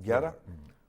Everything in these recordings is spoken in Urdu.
11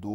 2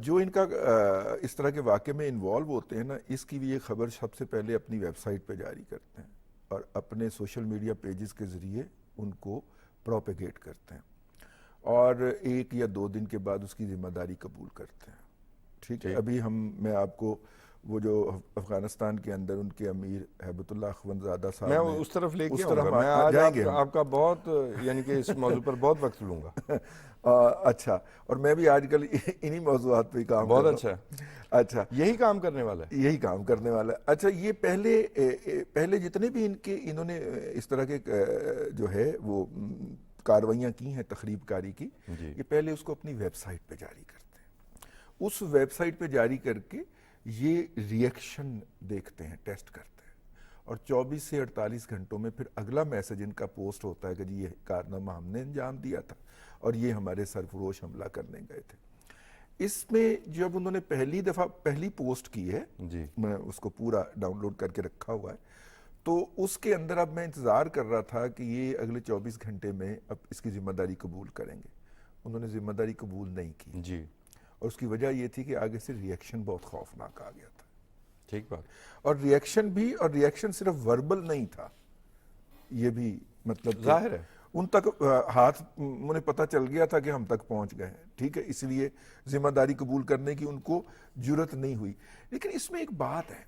جو ان کا اس طرح کے واقعے میں انوالو ہوتے ہیں نا، اس کی بھی یہ خبر سب سے پہلے اپنی ویب سائٹ پہ جاری کرتے ہیں اور اپنے سوشل میڈیا پیجز کے ذریعے ان کو پروپیگیٹ کرتے ہیں، اور 1 یا 2 دن کے بعد اس کی ذمہ داری قبول کرتے ہیں. ٹھیک ہے. ابھی میں آپ کو وہ جو افغانستان کے اندر ان کے امیر ہیبت اللہ اخوندزادہ صاحب میں نے اس طرف لے کے اس آؤں طرح گا. میں آج جائیں گے ہم. آپ کا بہت یعنی کہ اس موضوع پر بہت وقت لوں گا. اچھا، اور میں بھی آج کل انہی موضوعات پہ کام بہت کر اچھا رہا ہوں. اچھا، یہی کام کرنے والا ہے. یہی کام کرنے والا ہے. اچھا، یہ پہلے جتنے بھی انہوں نے اس طرح کے جو ہے وہ کارروائیاں کی ہیں تخریب کاری کی، یہ پہلے اس کو اپنی ویب سائٹ پہ جاری کرتے ہیں. اس ویب سائٹ پہ جاری کر کے یہ ریئیکشن دیکھتے ہیں، ٹیسٹ کرتے ہیں، اور 24 سے 48 گھنٹوں میں پھر اگلا میسج ان کا پوسٹ ہوتا ہے کہ جی یہ کارنامہ ہم نے انجام دیا تھا اور یہ ہمارے سرفروش حملہ کرنے گئے تھے. اس میں جب انہوں نے پہلی پوسٹ کی ہے، میں اس کو پورا ڈاؤن لوڈ کر کے رکھا ہوا ہے، تو اس کے اندر اب میں انتظار کر رہا تھا کہ یہ اگلے 24 گھنٹے میں اب اس کی ذمہ داری قبول کریں گے. انہوں نے ذمہ داری قبول نہیں کی جی. اور اس کی وجہ یہ تھی کہ آگے سے ریئیکشن بہت خوفناک آ گیا تھا. ٹھیک بات. اور ریئیکشن صرف وربل نہیں تھا، یہ بھی مطلب ظاہر ہے ان تک ہاتھ انہیں پتہ چل گیا تھا کہ ہم تک پہنچ گئے ہیں. ٹھیک ہے، اس لیے ذمہ داری قبول کرنے کی ان کو جرت نہیں ہوئی. لیکن اس میں ایک بات ہے،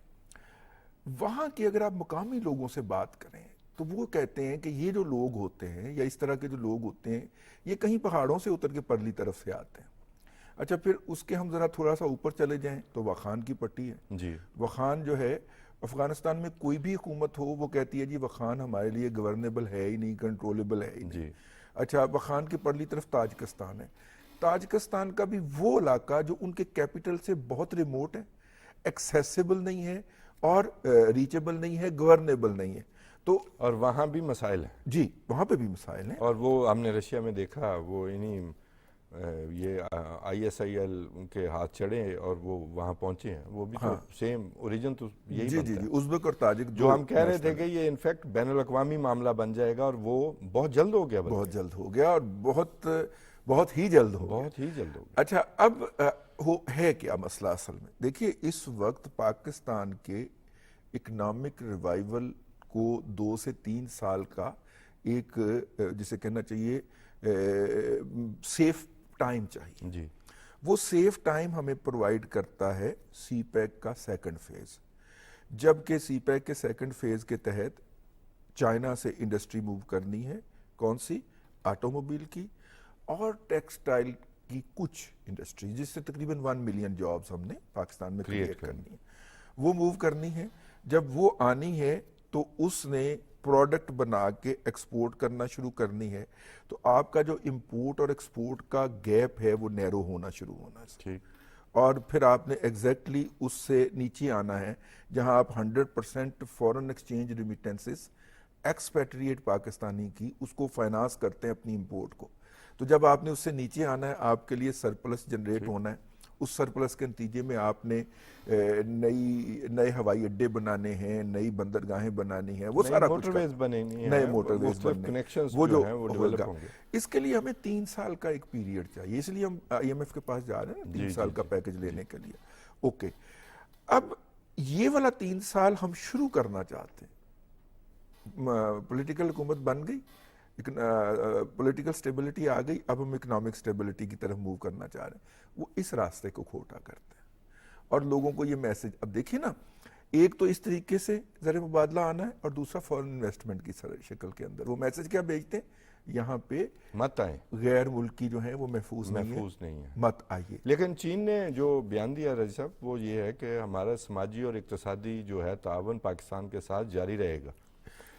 وہاں کی اگر آپ مقامی لوگوں سے بات کریں تو وہ کہتے ہیں کہ یہ جو لوگ ہوتے ہیں یا اس طرح کے جو لوگ ہوتے ہیں یہ کہیں پہاڑوں سے اتر کے پرلی طرف سے آتے ہیں. اچھا، پھر اس کے ہم ذرا تھوڑا سا اوپر چلے جائیں تو وخان کی پٹی ہے. جی. وخان جو ہے افغانستان میں کوئی بھی حکومت ہو وہ کہتی ہے جی وخان ہمارے لیے گورنیبل ہے ہی نہیں، کنٹرولیبل ہے ہی نہیں. جی. اچھا، وخان کی پرلی طرف تاجکستان ہے. تاجکستان کا بھی وہ علاقہ جو ان کے کیپٹل سے بہت ریموٹ ہے، ایکسیسیبل نہیں ہے اور ریچیبل نہیں ہے، گورنیبل نہیں ہے. تو اور وہاں بھی مسائل ہیں. جی، وہاں پہ بھی مسائل ہیں. اور وہ ہم نے رشیا میں دیکھا، وہ انہی یہ ISIL ان کے ہاتھ چڑھے اور وہ وہاں پہنچے ہیں. وہ بھی تو سیم اوریجن تو یہی جی بنتا جی ہے. جی، ازبک اور تاجک جو ہم کہہ رہے تھے کہ یہ انفیکٹ بین الاقوامی معاملہ بن جائے گا، اور وہ بہت جلد ہو گیا. بہت جلد ہو گیا اور بہت ہی جلد ہو گیا. بہت ہی جلد ہو گیا. اچھا، اب ہے کیا مسئلہ اصل میں؟ دیکھیے، اس وقت پاکستان کے اکنامک ریوائیول کو 2 سے 3 سال کا ایک جسے کہنا چاہیے سیف ٹائم چاہیے. جی. وہ سیف ٹائم ہمیں پرووائیڈ کرتا ہے سی پیک کا سیکنڈ فیز. جبکہ سی پیک کے سیکنڈ فیز کے تحت چائنا سے انڈسٹری موو کرنی ہے. کون سی؟ آٹو موبائل کی اور ٹیکسٹائل کی کچھ انڈسٹری، جس سے تقریباً 1 ملین جابز ہم نے پاکستان میں کریٹ کرنی ہے. وہ موو کرنی ہے. جب وہ آنی ہے تو اس نے پروڈکٹ بنا کے ایکسپورٹ کرنا شروع کرنی ہے. تو آپ کا جو امپورٹ اور ایکسپورٹ کا گیپ ہے وہ نیرو ہونا شروع ہونا ہے. اور پھر آپ نے ایگزیکٹلی اس سے نیچے آنا ہے جہاں آپ 100% فورن ایکسچینج ریمیٹنسز ایکسپیٹریٹ پاکستانی کی اس کو فائنانس کرتے ہیں اپنی امپورٹ کو. تو جب آپ نے اس سے نیچے آنا ہے، آپ کے لیے سرپلس جنریٹ ہونا ہے. اس سرپلس کے نتیجے میں آپ نے نئے ہوائی اڈے بنانے ہیں، نئی بندرگاہیں بنانی ہیں، وہ سارا کچھ نئے موٹر ویز بننے، وہ جو ہوگا. اس کے لیے ہمیں 3 سال کا ایک پیریڈ چاہیے. اس لیے ہم IMF کے پاس جا رہے ہیں 3 سال کا پیکج لینے کے لیے. اوکے، اب یہ والا 3 سال ہم شروع کرنا چاہتے ہیں. پولیٹیکل حکومت بن گئی، پولیٹیکل سٹیبلٹی آ گئی، اب ہم اکنامک سٹیبلٹی کی طرف موو کرنا چاہ رہے ہیں. وہ اس راستے کو کھوٹا کرتے ہیں اور لوگوں کو یہ میسج، اب دیکھیں نا، ایک تو اس طریقے سے زر مبادلہ آنا ہے اور دوسرا فورن انویسٹمنٹ کی شکل کے اندر. وہ میسج کیا بھیجتے ہیں؟ یہاں پہ مت آئیں، غیر ملکی جو ہیں وہ محفوظ نہیں ہے، مت آئیے. لیکن چین نے جو بیان دیا رضی صاحب، وہ یہ ہے کہ ہمارا سماجی اور اقتصادی جو ہے تعاون پاکستان کے ساتھ جاری رہے گا.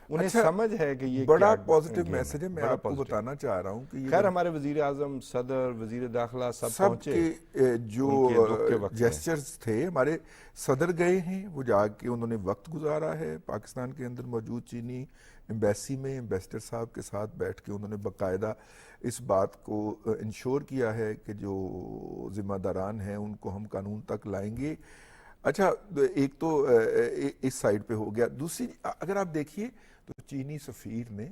انہیں سمجھ ہے کہ یہ بڑا پازیٹیو میسج ہے. میں آپ کو بتانا چاہ رہا ہوں کہ خیر ہمارے وزیر اعظم، صدر، وزیر داخلہ سب پہنچے. کے جو جیسچرز تھے، ہمارے صدر گئے ہیں، وہ جا کے انہوں نے وقت گزارا ہے پاکستان کے اندر موجود چینی ایمبیسی میں. ایمبیسڈر صاحب کے ساتھ بیٹھ کے انہوں نے باقاعدہ اس بات کو انشور کیا ہے کہ جو ذمہ داران ہیں ان کو ہم قانون تک لائیں گے. اچھا، ایک تو اس سائڈ پہ ہو گیا. دوسری اگر آپ دیکھیے تو چینی سفیر نے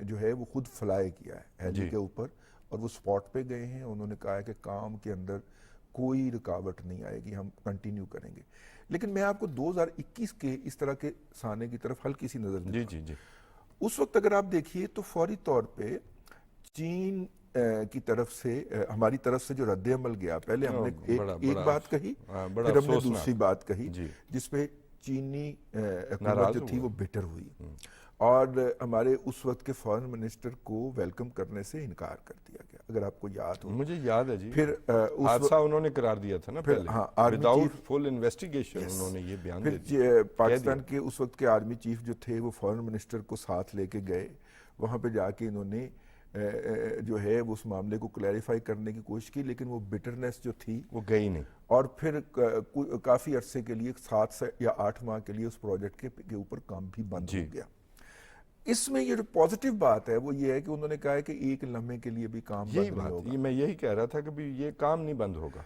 جو ہے وہ خود فلائی کیا ہے ہیلی کے اوپر، اور وہ سپاٹ پہ گئے ہیں. انہوں نے کہا ہے کہ کام کے اندر کوئی رکاوٹ نہیں آئے گی, ہم کنٹینیو کریں گے. لیکن میں آپ کو 2021 کے اس طرح کے سانے کی طرف ہلکی سی نظر دوں. جی جی جی. اس وقت اگر آپ دیکھیے تو فوری طور پہ چین کی طرف سے ہماری طرف سے جو رد عمل گیا, پہلے ہم نے ایک بات کہی, پھر ہم نے دوسری بات کہی جس پہ چینی حکومت جو تھی وہ بٹر ہوئی اور ہمارے اس وقت کے فارن منسٹر کو ویلکم کرنے سے انکار کر دیا گیا, اگر آپ کو یاد ہو. مجھے یاد ہے جی. پھر حادثہ انہوں نے قرار دیا تھا نا پہلے, وداؤٹ فل انویسٹیگیشن انہوں نے یہ بیان دے دیا. پھر پاکستان کے اس وقت کے آرمی چیف جو تھے وہ فارن منسٹر کو ساتھ لے کے گئے, وہاں پہ جا کے انہوں نے جو ہے وہ اس معاملے کو کلیریفائی کرنے کی کوشش کی, لیکن وہ بٹرنس جو تھی وہ گئی نہیں, اور پھر کافی عرصے کے لیے 7 یا 8 ماہ کے لیے اس پروجیکٹ کے اوپر کام بھی بند ہو گیا. اس میں یہ جو پازیٹیو بات ہے وہ یہ ہے کہ انہوں نے کہا ہے کہ ایک لمحے کے لیے بھی کام بند نہیں ہوگا. میں یہی کہہ رہا تھا کہ یہ کام نہیں بند ہوگا.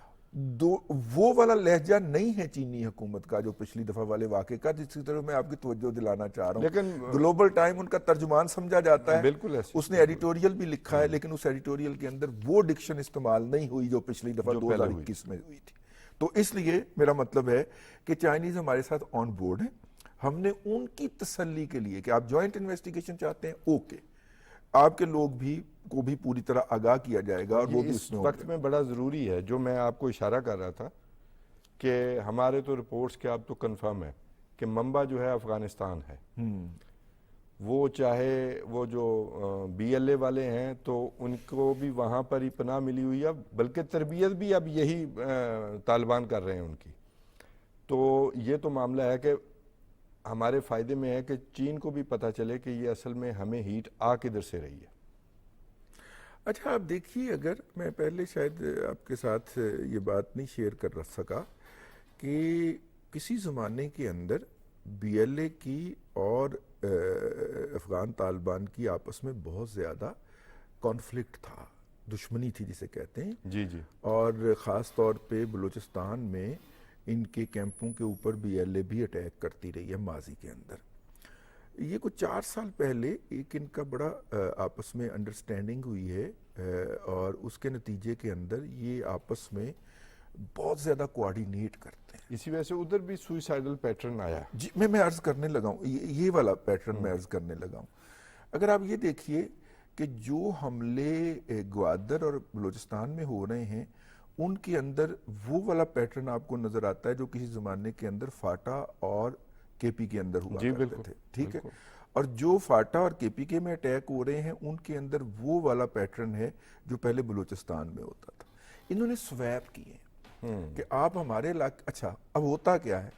وہ والا لہجہ نہیں ہے چینی حکومت کا جو پچھلی دفعہ والے واقعے کا, جس کی طرف میں آپ کی توجہ دلانا چاہ رہا ہوں. لیکن گلوبل ٹائم ان کا ترجمان سمجھا جاتا ہے, بالکل اس نے ایڈیٹوریل بھی لکھا ہے, لیکن اس ایڈیٹوریل کے اندر وہ ڈکشن استعمال نہیں ہوئی جو پچھلی دفعہ 2021 میں ہوئی تھی. تو اس لیے میرا مطلب ہے کہ چائنیز ہمارے ساتھ آن بورڈ ہیں. ہم نے ان کی تسلی کے لیے کہ آپ جوائنٹ انویسٹیگیشن چاہتے ہیں, اوکے, آپ کے لوگ بھی کو بھی پوری طرح آگاہ کیا جائے گا, اور وہ بھی اس وقت میں بڑا ضروری ہے. جو میں آپ کو اشارہ کر رہا تھا کہ ہمارے تو رپورٹس کے اب تو کنفرم ہے کہ منبع جو ہے افغانستان ہے, وہ چاہے وہ جو بی ایل اے والے ہیں تو ان کو بھی وہاں پر ہی پناہ ملی ہوئی ہے, بلکہ تربیت بھی اب یہی طالبان کر رہے ہیں ان کی. تو یہ تو معاملہ ہے کہ ہمارے فائدے میں ہے کہ چین کو بھی پتہ چلے کہ یہ اصل میں ہمیں ہیٹ آ کدھر سے رہی ہے. اچھا آپ دیکھیے, اگر میں پہلے شاید آپ کے ساتھ یہ بات نہیں شیئر کر سکا کہ کسی زمانے کے اندر بی ایل اے کی اور افغان طالبان کی آپس میں بہت زیادہ کانفلکٹ تھا, دشمنی تھی جسے کہتے ہیں. جی جی. اور خاص طور پہ بلوچستان میں ان کے کیمپوں کے اوپر بی ایل اے بھی اٹیک کرتی رہی ہے ماضی کے اندر. یہ کچھ 4 سال پہلے ایک ان کا بڑا آپس میں انڈرسٹینڈنگ ہوئی ہے, اور اس کے نتیجے کے اندر یہ آپس میں بہت زیادہ کوآرڈینیٹ کرتے ہیں. اسی وجہ سے ادھر بھی سوئسائڈل پیٹرن آیا. جی میں عرض کرنے لگا ہوں, یہ والا پیٹرن میں عرض کرنے لگا ہوں. اگر آپ یہ دیکھیے کہ جو حملے گوادر اور بلوچستان میں ہو رہے ہیں, ان کے اندر وہ والا پیٹرن آپ کو نظر آتا ہے جو کسی زمانے کے اندر فاٹا اور کے پی کے اندر ہوا کرتے تھے. ٹھیک ہے, اور جو فاٹا اور کے پی کے میں اٹیک ہو رہے ہیں ان کے اندر وہ والا پیٹرن ہے جو پہلے بلوچستان میں ہوتا تھا. انہوں نے سویپ کیے کہ آپ ہمارے علاقے, اچھا اب ہوتا کیا ہے,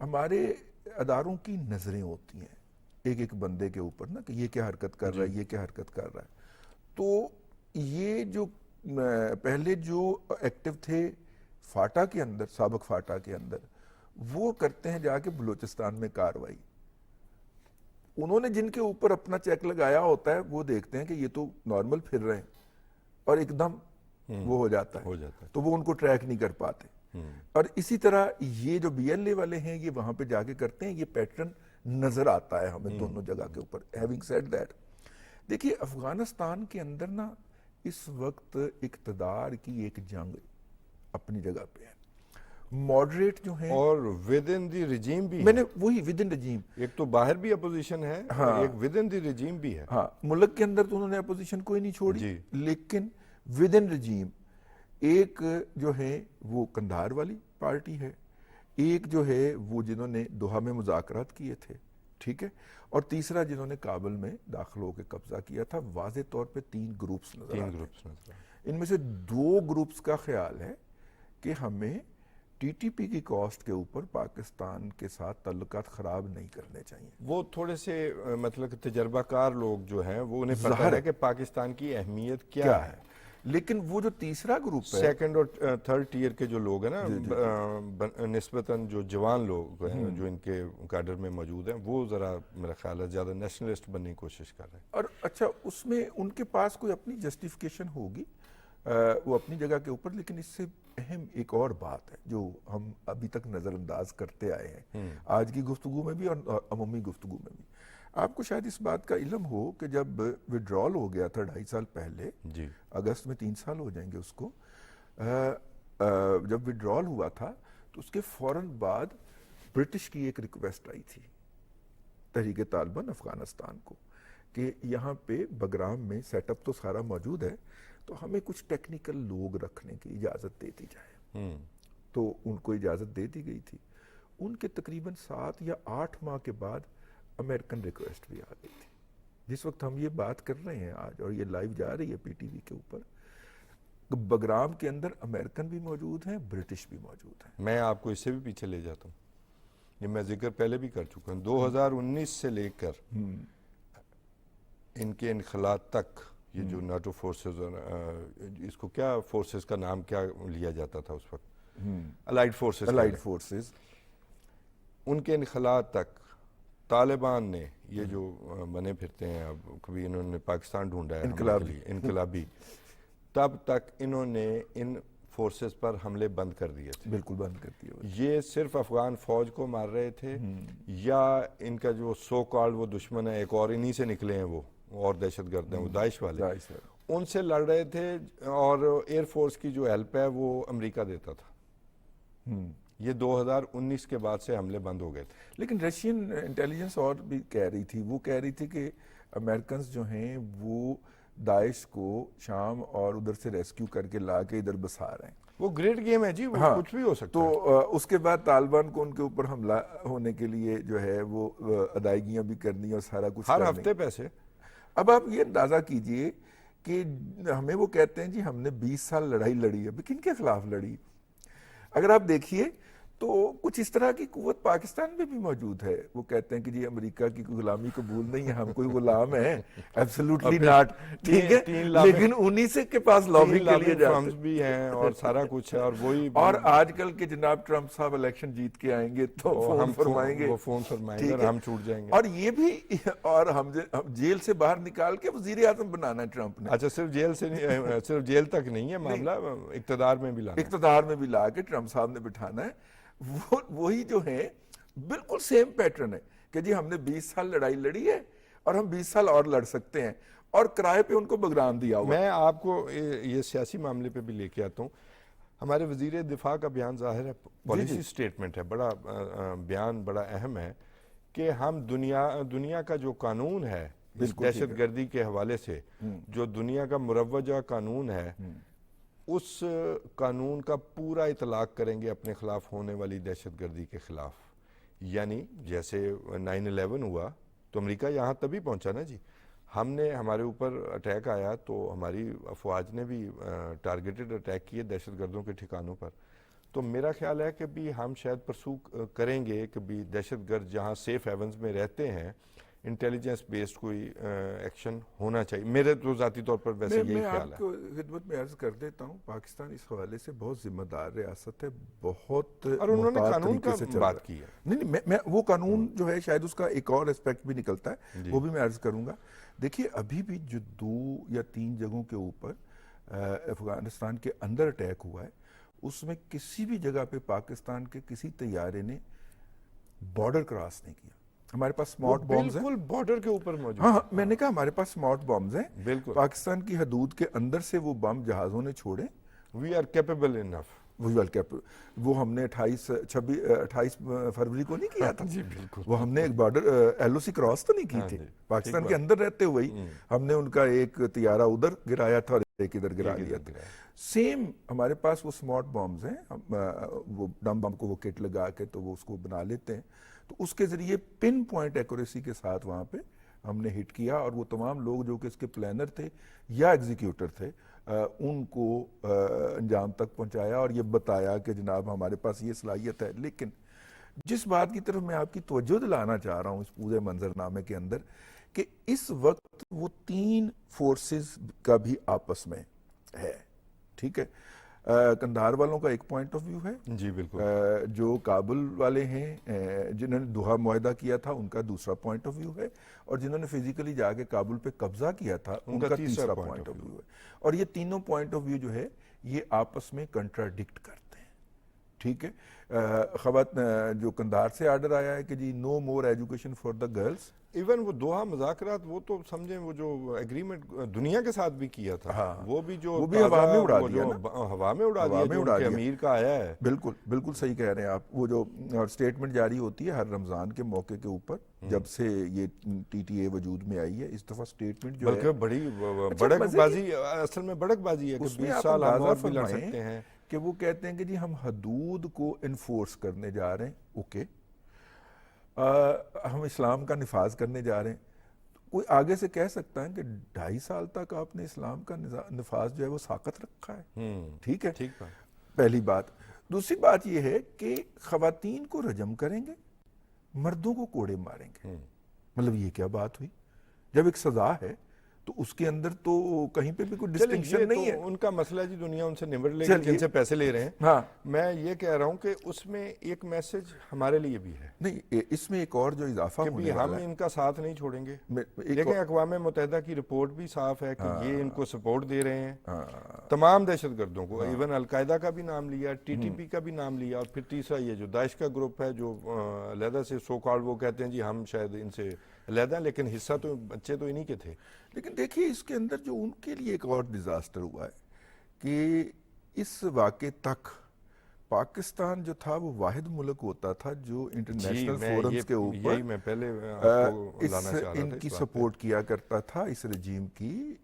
ہمارے اداروں کی نظریں ہوتی ہیں ایک بندے کے اوپر نا, کہ یہ کیا حرکت کر رہا ہے, یہ کیا حرکت کر رہا ہے. تو یہ جو پہلے جو ایکٹیو تھے فاٹا کے اندر, سابق فاٹا کے اندر, وہ کرتے ہیں جا کے بلوچستان میں کاروائی. انہوں نے جن کے اوپر اپنا چیک لگایا ہوتا ہے وہ دیکھتے ہیں کہ یہ تو نارمل پھر رہے ہیں, اور ایک دم وہ ہو جاتا ہے, تو وہ ان کو ٹریک نہیں کر پاتے. اور اسی طرح یہ جو بی ایل اے والے ہیں یہ وہاں پہ جا کے کرتے ہیں. یہ پیٹرن نظر آتا ہے ہمیں دونوں جگہ کے اوپر. ہیونگ سیڈ دیٹ, دیکھیے افغانستان کے اندر نا اس وقت اقتدار کی ایک جنگ اپنی جگہ پہ ہے. ماڈریٹ جو ہیں اور ود ان دی رجیم بھی, میں نے وہی ود ان رجیم, ایک تو باہر بھی اپوزیشن ہے, ایک ود ان دی رجیم بھی ہے. ہاں, ملک کے اندر تو انہوں نے اپوزیشن کوئی نہیں چھوڑی, لیکن ود ان رجیم ایک جو ہے وہ قندھار والی پارٹی ہے, ایک جو ہے وہ جنہوں نے دوحہ میں مذاکرات کیے تھے, ٹھیک ہے, اور تیسرا جنہوں نے کابل میں داخل ہو کے قبضہ کیا تھا. واضح طور پہ 3 گروپس نظر آتے ہیں. ان میں سے 2 گروپس کا خیال ہے کہ ہمیں ٹی ٹی پی کی کاسٹ کے اوپر پاکستان کے ساتھ تعلقات خراب نہیں کرنے چاہیے. وہ تھوڑے سے مطلب تجربہ کار لوگ جو ہیں وہ انہیں پتہ ہے کہ پاکستان کی اہمیت کیا ہے. لیکن وہ جو تیسرا گروپ ہے, سیکنڈ اور تھرڈ ٹیئر کے جو لوگ ہیں نا, نسبتاً جو جوان لوگ ہیں جو ان کے کیڈر میں موجود ہیں, وہ ذرا میرا خیال ہے زیادہ نیشنلسٹ بننے کی کوشش کر رہے ہیں. اور اچھا اس میں ان کے پاس کوئی اپنی جسٹیفیکیشن ہوگی, وہ اپنی جگہ کے اوپر, لیکن اس سے اہم ایک اور بات ہے جو ہم ابھی تک نظر انداز کرتے آئے ہیں آج کی گفتگو میں بھی اور عمومی گفتگو میں بھی. آپ کو شاید اس بات کا علم ہو کہ جب وڈرال ہو گیا تھا 2.5 سال پہلے, اگست میں 3 سال ہو جائیں گے اس کو, جب وڈرال ہوا تھا تو اس کے فوراً بعد برٹش کی ایک ریکویسٹ آئی تھی تحریک طالبان افغانستان کو کہ یہاں پہ بگرام میں سیٹ اپ تو سارا موجود ہے تو ہمیں کچھ ٹیکنیکل لوگ رکھنے کی اجازت دے دی جائے. تو ان کو اجازت دے دی گئی تھی. ان کے تقریباً 7 یا 8 ماہ کے بعد امریکن ریکویسٹ بھی آ گئی تھی. جس وقت ہم یہ بات کر رہے ہیں آج اور یہ لائیو جا رہی ہے پی ٹی وی کے اوپر، بگرام کے اندر امریکن بھی موجود ہیں، برٹش بھی موجود ہیں. میں آپ کو اس سے بھی پیچھے لے جاتا ہوں، یہ میں ذکر پہلے بھی کر چکا ہوں. 2019 سے لے کر ان کے انخلا تک یہ جو ناٹو فورسز، اس کو کیا فورسز کا نام کیا لیا جاتا تھا اس وقت، الائیڈ فورسز، ان کے انخلا تک طالبان نے یہ جو بنے پھرتے ہیں، اب کبھی انہوں نے پاکستان ڈھونڈا ہے انقلابی، تب تک انہوں نے ان فورسز پر حملے بند کر دیے تھے. بالکل بند کر دیے. یہ صرف افغان فوج کو مار رہے تھے یا ان کا جو سو کالڈ وہ دشمن ہے ایک اور انہی سے نکلے ہیں وہ اور دہشت گرد ہیں وہ داعش والے، ان سے لڑ رہے تھے اور ایئر فورس کی جو ہیلپ ہے وہ امریکہ دیتا تھا. یہ 2019 کے بعد سے حملے بند ہو گئے تھے. لیکن رشین انٹیلیجنس اور بھی کہہ رہی تھی، وہ کہہ رہی تھی کہ امریکنز جو ہیں وہ داعش کو شام اور ادھر سے ریسکیو کر کے لا کے ادھر بسا رہے ہیں. وہ گریٹ گیم ہے جی، وہ کچھ بھی ہو سکتا ہے. تو اس کے بعد طالبان کو ان کے اوپر حملہ ہونے کے لیے جو ہے وہ ادائیگیاں بھی کرنی اور سارا کچھ ہر ہفتے پیسے. اب آپ یہ اندازہ کیجئے کہ ہمیں وہ کہتے ہیں جی ہم نے 20 سال لڑائی لڑی ہے، کن کے خلاف لڑی؟ اگر آپ دیکھیے تو کچھ اس طرح کی قوت پاکستان میں بھی موجود ہے. وہ کہتے ہیں کہ جی امریکہ کی کوئی غلامی قبول نہیں ہے، ہم کوئی غلام ہیں، ایبسولوٹلی ناٹ، ٹھیک ہے، لیکن انہی سے کے پاس لابی کے لیے جاتے بھی ہیں اور سارا کچھ ہے. اور وہی اور آج کل کے جناب ٹرمپ صاحب الیکشن جیت کے آئیں گے تو فون فرمائیں گے، وہ فون فرمائیں گے اور ہم چھوٹ جائیں گے. اور یہ بھی اور ہم جیل سے باہر نکال کے وزیر اعظم بنانا ہے ٹرمپ نے. اچھا صرف جیل سے نہیں، صرف جیل تک نہیں ہے معاملہ، اقتدار میں بھی لانا، اقتدار میں بھی لا کے ٹرمپ صاحب نے بٹھانا ہے. وہی جو ہے بالکل سیم پیٹرن ہے کہ جی ہم نے 20 سال لڑائی لڑی ہے اور ہم 20 سال اور لڑ سکتے ہیں، اور کرائے پہ ان کو بگرام دیا ہوا. میں آپ کو یہ سیاسی معاملے پہ بھی لے کے آتا ہوں. ہمارے وزیر دفاع کا بیان ظاہر ہے پالیسی سٹیٹمنٹ ہے، بڑا بیان بڑا اہم ہے کہ ہم دنیا کا جو قانون ہے دہشت گردی کے حوالے سے، جو دنیا کا مروجہ قانون ہے، اس قانون کا پورا اطلاق کریں گے اپنے خلاف ہونے والی دہشت گردی کے خلاف. یعنی جیسے 9/11 ہوا تو امریکہ یہاں تبھی پہنچا نا جی. ہم نے ہمارے اوپر اٹیک آیا تو ہماری افواج نے بھی ٹارگیٹڈ اٹیک کیے دہشت گردوں کے ٹھکانوں پر. تو میرا خیال ہے کہ بھی ہم شاید پرسو کریں گے کہ بھی دہشت گرد جہاں سیف ہیونز میں رہتے ہیں انٹیلیجنس بیسڈ کوئی ایکشن ہونا چاہیے. میرے تو ذاتی طور پر ویسے یہی خیال ہے. میں آپ کو خدمت میں عرض کر دیتا ہوں، پاکستان اس حوالے سے بہت ذمہ دار ریاست ہے، بہت اور انہوں نے قانون کا بات کی ہے. نہیں میں وہ قانون جو ہے شاید اس کا ایک اور اسپیکٹ بھی نکلتا ہے، وہ بھی میں عرض کروں گا. دیکھیے ابھی بھی جو 2 یا 3 جگہوں کے اوپر افغانستان کے اندر اٹیک ہوا ہے، اس میں کسی بھی جگہ پہ پاکستان کے کسی طیارے نے بارڈر کراس نہیں کیا. ہمارے پاس سمارٹ بامز ہیں، بالکل بارڈر کے اوپر موجود. ہاں میں نے کہا ہمارے پاس سمارٹ بامز ہیں، بالکل پاکستان کی حدود کے اندر سے وہ بم جہازوں نے چھوڑے. We are capable enough. وہ ہم نے 28 فروری کو نہیں کیا تھا جی بالکل. وہ ہم نے ایک بارڈر ایل او سی کراس تو نہیں کی تھی پاکستان کے اندر رہتے ہوئے ہی. ہم نے ان کا ایک طیارہ ادھر گرایا تھا اور ایک ادھر گرا دیا تھا. سیم ہمارے پاس وہ سمارٹ بامز ہیں، وہ ڈم بم کو وہ کٹ لگا کے تو وہ اس کو بنا لیتے ہیں، تو اس کے ذریعے پن پوائنٹ ایکوریسی کے ساتھ وہاں پہ ہم نے ہٹ کیا، اور وہ تمام لوگ جو کہ اس کے پلانر تھے یا ایگزیکیوٹر تھے ان کو انجام تک پہنچایا اور یہ بتایا کہ جناب ہمارے پاس یہ صلاحیت ہے. لیکن جس بات کی طرف میں آپ کی توجہ دلانا چاہ رہا ہوں اس پورے منظرنامے کے اندر، کہ اس وقت وہ 3 فورسز کا بھی آپس میں ہے، ٹھیک ہے. کندھار والوں کا ایک پوائنٹ آف ویو ہے، جی بالکل. جو کابل والے ہیں جنہوں نے دوحہ معاہدہ کیا تھا ان کا دوسرا پوائنٹ آف ویو ہے، اور جنہوں نے فزیکلی جا کے کابل پہ قبضہ کیا تھا ان کا تیسرا پوائنٹ آف ویو ہے. اور یہ تینوں پوائنٹ آف ویو جو ہے یہ آپس میں کنٹراڈکٹ کرتے ہیں. ٹھیک ہے. جو قندھار سے آرڈر آیا ہے کہ جی no more education for the girls. Even وہ دوحہ مذاکرات وہ تو سمجھیں وہ جو ایگریمنٹ دنیا کے ساتھ بھی کیا تھا وہ بھی جو ہوا میں اڑا دیا ہوا میں اڑا دیا جو ان کے امیر کا آیا ہے. بالکل بالکل صحیح کہہ رہے ہیں آپ. وہ جو اسٹیٹمنٹ جاری ہوتی ہے ہر رمضان کے موقع کے اوپر جب سے یہ ٹی ٹی اے وجود میں آئی ہے, اس دفعہ اسٹیٹمنٹ جو ہے بلکہ بڑی بڑک بازی, اصل میں بڑک بازی ہے کہ 20 سال ہم اور بھی لڑ سکتے ہیں. کہ وہ کہتے ہیں کہ جی ہم حدود کو انفورس کرنے جا رہے ہیں. اوکے, ہم اسلام کا نفاذ کرنے جا رہے ہیں. کوئی آگے سے کہہ سکتا ہے کہ 2.5 سال تک آپ نے اسلام کا نفاذ جو ہے وہ ساقط رکھا ہے. ٹھیک ہے, پہلی بات. دوسری بات یہ ہے کہ خواتین کو رجم کریں گے, مردوں کو کوڑے ماریں گے. مطلب یہ کیا بات ہوئی؟ جب ایک سزا ہے تو اس کے اندر تو کہیں پہ بھی کوئی ڈسٹنکشن نہیں ہے. ان کا مسئلہ جی دنیا ان سے نمٹ لے گی جن سے پیسے لے رہے ہیں. ہاں, میں یہ کہہ رہا ہوں کہ اس میں ایک میسج ہمارے لیے بھی ہے. نہیں, اس میں ایک اور جو اضافہ ہونے والا ہے, ہم ان کا ساتھ نہیں چھوڑیں گے. لیکن اقوام متحدہ کی رپورٹ بھی صاف ہے کہ یہ ان کو سپورٹ دے رہے ہیں تمام دہشت گردوں کو. ایون القاعدہ کا بھی نام لیا, ٹی ٹی پی کا بھی نام لیا, اور پھر تیسرا یہ جو داعش کا گروپ ہے جو علیحدہ سے سو کالڈ وہ کہتے ہیں جی ہم شاید ان سے علیحدہ, لیکن حصہ تو بچے تو انہی کے تھے. لیکن دیکھیے اس کے اندر جو ان کے لیے ایک اور ڈیزاسٹر ہوا ہے کہ اس واقعے تک پاکستان جو تھا وہ واحد ملک ہوتا تھا جو انٹرنیشنل فورمز کے اوپر میں پہلے ان کی سپورٹ کیا کرتا تھا, اس رجیم کی,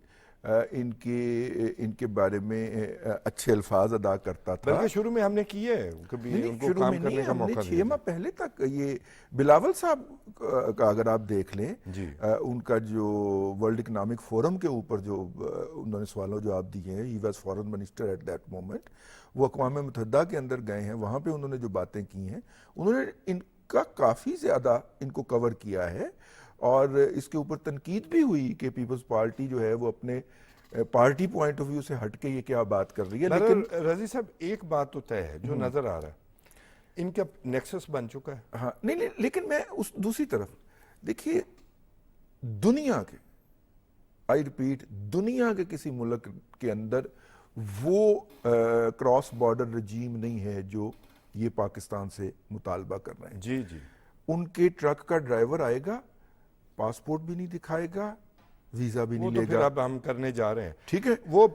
ان کے بارے میں اچھے الفاظ ادا کرتا تھا. بلکہ شروع میں ہم نے کیے کبھی ان کو کام کرنے کا موقع دیا. 6 ماہ پہلے تک یہ بلاول صاحب کا اگر آپ دیکھ لیں, ان کا جو ورلڈ اکنامک فورم کے اوپر جو انہوں نے سوالوں جواب دیے ہیں, he was foreign minister at that moment, وہ اقوام متحدہ کے اندر گئے ہیں, وہاں پہ انہوں نے جو باتیں کی ہیں انہوں نے ان کا کافی زیادہ ان کو کور کیا ہے. اور اس کے اوپر تنقید بھی ہوئی کہ پیپلز پارٹی جو ہے وہ اپنے پارٹی پوائنٹ آف ویو سے ہٹ کے یہ کیا بات کر رہی ہے. لیکن رضی صاحب ایک بات تو طے ہے جو نظر آ رہا ہے, ان کا نیکسس بن چکا ہے. ہاں, نہیں, لیکن میں اس دوسری طرف دیکھیے دنیا کے, آئی ریپیٹ, دنیا کے کسی ملک کے اندر وہ کراس بارڈر رجیم نہیں ہے جو یہ پاکستان سے مطالبہ کر رہے ہیں. جی جی, ان کے ٹرک کا ڈرائیور آئے گا, پاسپورٹ بھی نہیں دکھائے گا, ویزا بھی نہیں لے گا. پھر اب ہم کرنے جا رہے ہیں. ٹھیک ہے, وہ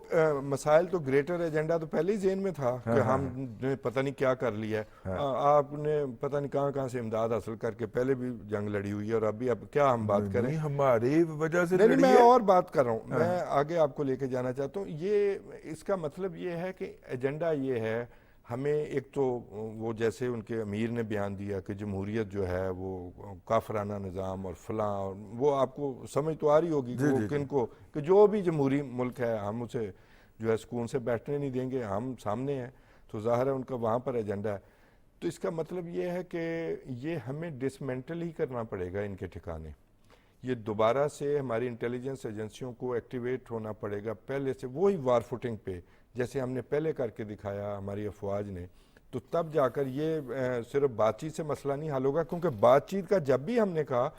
مسائل تو گریٹر ایجنڈا تو پہلے ہی ذہن میں تھا کہ ہم نے پتہ نہیں کیا کر لیا ہے. آپ نے پتہ نہیں کہاں سے امداد حاصل کر کے پہلے بھی جنگ لڑی ہوئی ہے, اور اب کیا ہم بات کریں. ہمارے وجہ سے نہیں, میں اور بات کر رہا ہوں, میں آگے آپ کو لے کے جانا چاہتا ہوں. یہ اس کا مطلب یہ ہے کہ ایجنڈا یہ ہے ہمیں, ایک تو وہ جیسے ان کے امیر نے بیان دیا کہ جمہوریت جو ہے وہ کافرانہ نظام اور فلاں, اور وہ آپ کو سمجھ تو آ رہی ہوگی کہ وہ کن کو, کہ جو بھی جمہوری ملک ہے ہم اسے جو ہے سکون سے بیٹھنے نہیں دیں گے, ہم سامنے ہیں. تو ظاہر ہے ان کا وہاں پر ایجنڈا ہے. تو اس کا مطلب یہ ہے کہ یہ ہمیں ڈسمنٹل ہی کرنا پڑے گا ان کے ٹھکانے. یہ دوبارہ سے ہماری انٹیلیجنس ایجنسیوں کو ایکٹیویٹ ہونا پڑے گا پہلے سے, وہی وار فوٹنگ پہ جیسے ہم نے پہلے کر کے دکھایا ہماری افواج نے. تو تب جا کر یہ صرف بات چیت سے مسئلہ نہیں حل ہوگا, کیونکہ بات چیت کا جب بھی ہم نے کہا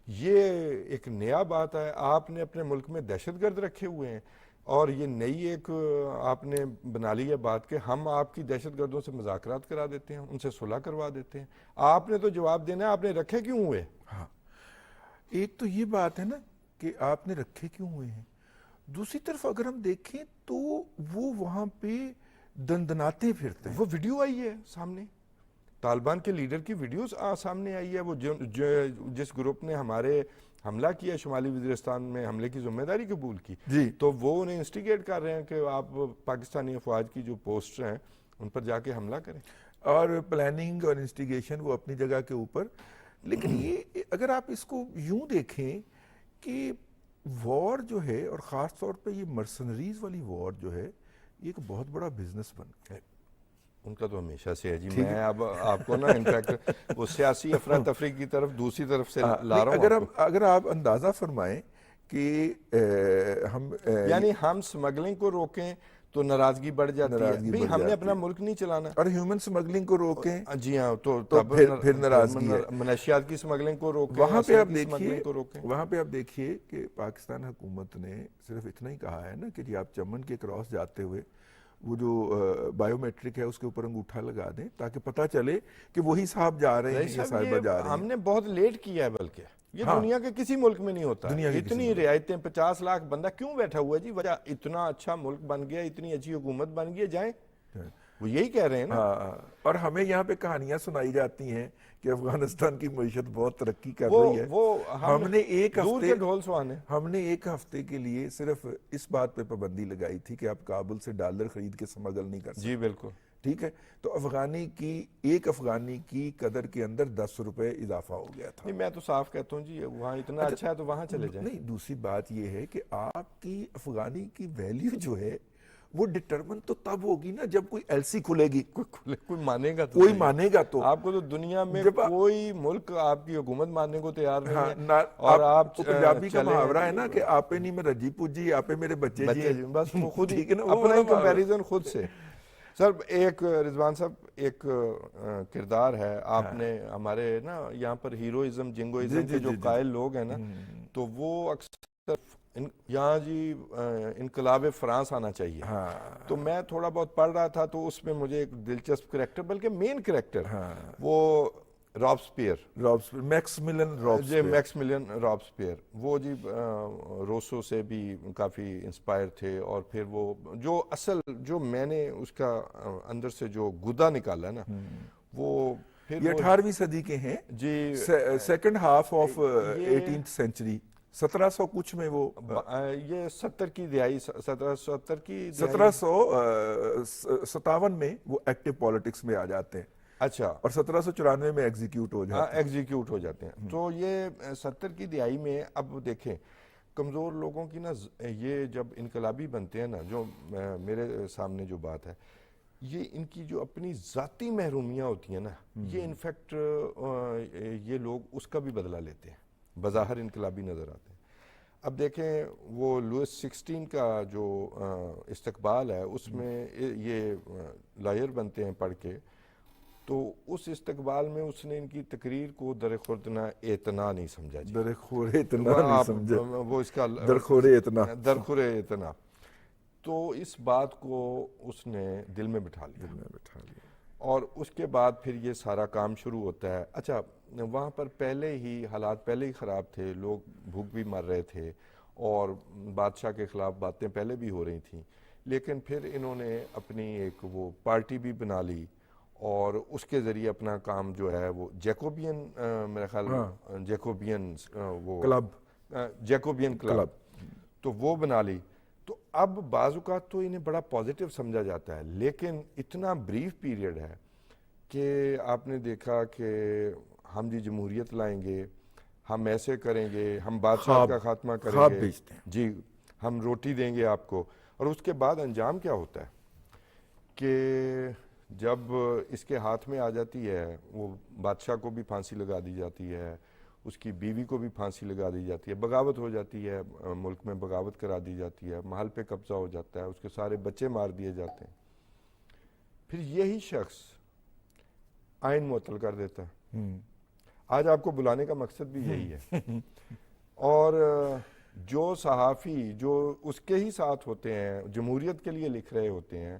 یہ ایک نیا بات ہے, آپ نے اپنے ملک میں دہشت گرد رکھے ہوئے ہیں, اور یہ نئی ایک آپ نے بنا لی ہے بات کہ ہم آپ کی دہشت گردوں سے مذاکرات کرا دیتے ہیں, ان سے صلح کروا دیتے ہیں. آپ نے تو جواب دینا ہے, آپ نے رکھے کیوں ہوئے. ہاں, ایک تو یہ بات ہے نا کہ آپ نے رکھے کیوں ہوئے ہیں. دوسری طرف اگر ہم دیکھیں تو وہ وہاں پہ دندناتے پھرتے ہیں. وہ ویڈیو آئی ہے سامنے, طالبان کے لیڈر کی ویڈیوز سامنے آئی ہے. وہ جس گروپ نے ہمارے حملہ کیا شمالی وزیرستان میں, حملے کی ذمہ داری قبول کی, تو وہ انہیں انسٹیگیٹ کر رہے ہیں کہ آپ پاکستانی افواج کی جو پوسٹ ہیں ان پر جا کے حملہ کریں. اور پلاننگ اور انسٹیگیشن وہ اپنی جگہ کے اوپر. لیکن یہ اگر آپ اس کو یوں دیکھیں کہ وار جو ہے, اور خاص طور پہ یہ مرسنریز والی وار جو ہے, یہ ایک بہت بڑا بزنس بن گیا ہے. ان کا تو ہمیشہ سے ہے جی. میں اب آپ کو نا انفیکٹ وہ سیاسی افراتفری کی طرف دوسری طرف سے لا رہا ہوں. اگر آپ اندازہ فرمائیں کہ ہم یعنی ہم سمگلنگ کو روکیں تو ناراضگی بڑھ جاتی ہے. ہم نے اپنا ملک نہیں چلانا, اور ہیومن سمگلنگ کو روکیں. جی ہاں, تو پھر ناراضگی ہے. منشیات کی سمگلنگ کو روکیں, وہاں پہ آپ دیکھیے کہ پاکستان حکومت نے صرف اتنا ہی کہا ہے نا کہ جی آپ چمن کے کراس جاتے ہوئے وہ جو بایومیٹرک ہے اس کے اوپر انگوٹھا لگا دیں تاکہ پتہ چلے کہ وہی صاحب جا رہے ہیں یا صاحبہ جا رہے ہیں. ہم نے بہت لیٹ کیا ہے، بلکہ یہ دنیا کے کسی ملک میں نہیں ہوتا. اتنی رعایتیں، 50 لاکھ بندہ کیوں بیٹھا ہوا ہے جی؟ وجہ اتنا اچھا ملک بن گیا، اتنی اچھی حکومت بن گئی، جائیں. وہ یہی کہہ رہے ہیں نا. اور ہمیں یہاں پہ کہانیاں سنائی جاتی ہیں کہ افغانستان کی معیشت بہت ترقی کر رہی ہے. ہم نے ایک ہفتے کے لیے صرف اس بات پہ پابندی لگائی تھی کہ آپ کابل سے ڈالر خرید کے سمگل نہیں کر سکتے. جی بالکل ٹھیک ہے. تو ایک افغانی کی قدر کے اندر 10 روپے اضافہ ہو گیا تھا. نہیں، میں تو صاف کہتا ہوں جی وہاں اتنا اچھا ہے تو وہاں چلے جائیں. نہیں، دوسری بات یہ ہے کہ آپ کی افغانی کی ویلیو جو ہے وہ ڈٹرمن تو تب ہوگی نا جب کوئی ایل سی کھلے گی. کوئی مانے گا تو کوئی مانے گا تو. آپ کو تو دنیا میں کوئی ملک آپ کی حکومت ماننے کو تیار نہیں ہے. اور آپ پنجابی کا محاورہ ہے نا کہ آپے نہیں میں رجی پوجی، آپے میرے بچے جی. بس وہ خود ہی اپنا ہی کمپیریزن خود سے. سر ایک رضوان صاحب ایک کردار ہے، آپ نے ہمارے نا یہاں پر ہیروئزم جنگوئزم کے جو قائل لوگ ہیں نا، تو وہ اکثر یہاں جی انقلاب فرانس آنا چاہیے. تو میں تھوڑا بہت پڑھ رہا تھا تو اس میں مجھے ایک دلچسپ کریکٹر، بلکہ مین کریکٹر وہ میکسملین رابسپیئر، وہ جی روسو سے بھی کافی انسپائر تھے. اور پھر وہ جو اصل جو میں نے اس کا اندر سے جو گدا نکالا نا، وہ پھر یہ 18ویں صدی کے ہیں جی، second half of 18th century. 1700 کچھ میں وہ یہ 70 کی دہائی، 1757 میں وہ ایکٹیو پالیٹکس میں آ جاتے ہیں. اچھا. اور 1794 میں ایگزیکیوٹ ہو جاتے ہیں. تو یہ 70 کی دہائی میں اب دیکھیں کمزور لوگوں کی نا، یہ جب انقلابی بنتے ہیں نا، جو میرے سامنے جو بات ہے، یہ ان کی جو اپنی ذاتی محرومیاں ہوتی ہیں نا، یہ انفیکٹ یہ لوگ اس کا بھی بدلہ لیتے ہیں، بظاہر انقلابی نظر آتے ہیں. اب دیکھیں وہ لوئس 16 کا جو استقبال ہے، اس میں یہ لائر بنتے ہیں پڑھ کے، تو اس استقبال میں اس نے ان کی تقریر کو درخوردنا اعتنا نہیں سمجھا جی. درخور اعتنا. تو اس بات کو اس نے دل میں بٹھا لیا. اور اس کے بعد پھر یہ سارا کام شروع ہوتا ہے. اچھا، وہاں پر پہلے ہی حالات پہلے ہی خراب تھے، لوگ بھوک بھی مر رہے تھے اور بادشاہ کے خلاف باتیں پہلے بھی ہو رہی تھیں. لیکن پھر انہوں نے اپنی ایک وہ پارٹی بھی بنا لی اور اس کے ذریعے اپنا کام جو ہے وہ جیکوبین، میرا خیال جیکوبین کلب، تو وہ بنا لی. تو اب بعض اوقات تو انہیں بڑا پازیٹیو سمجھا جاتا ہے، لیکن اتنا بریف پیریڈ ہے کہ آپ نے دیکھا کہ ہم جی جمہوریت لائیں گے، ہم ایسے کریں گے، ہم بادشاہ کا خاتمہ کریں گے جی، ہم روٹی دیں گے آپ کو. اور اس کے بعد انجام کیا ہوتا ہے کہ جب اس کے ہاتھ میں آ جاتی ہے، وہ بادشاہ کو بھی پھانسی لگا دی جاتی ہے، اس کی بیوی کو بھی پھانسی لگا دی جاتی ہے، بغاوت ہو جاتی ہے، ملک میں بغاوت کرا دی جاتی ہے، محل پہ قبضہ ہو جاتا ہے، اس کے سارے بچے مار دیے جاتے ہیں. پھر یہی شخص آئین معطل کر دیتا ہے. آج آپ کو بلانے کا مقصد بھی یہی ہے. اور جو صحافی جو اس کے ہی ساتھ ہوتے ہیں، جمہوریت کے لیے لکھ رہے ہوتے ہیں،